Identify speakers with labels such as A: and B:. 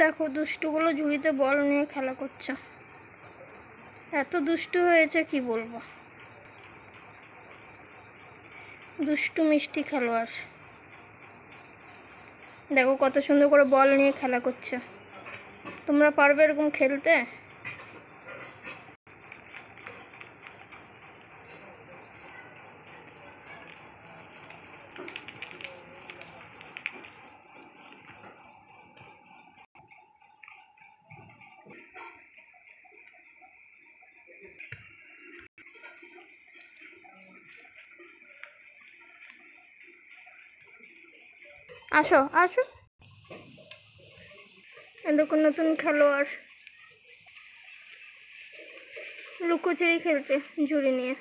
A: দেখো দুষ্টুগুলো ঝুড়িতে বল নিয়ে খেলা করছে। এত দুষ্টু হয়েছে কি বলবো, দুষ্টু মিষ্টি খেলোয়াড়। দেখো কত সুন্দর করে বল নিয়ে খেলা করছে। তোমরা পারবে এরকম খেলতে? আসো আসো, দেখো নতুন খেলোয়াড় লুকোচুরি খেলছে ঝুড়ি নিয়ে।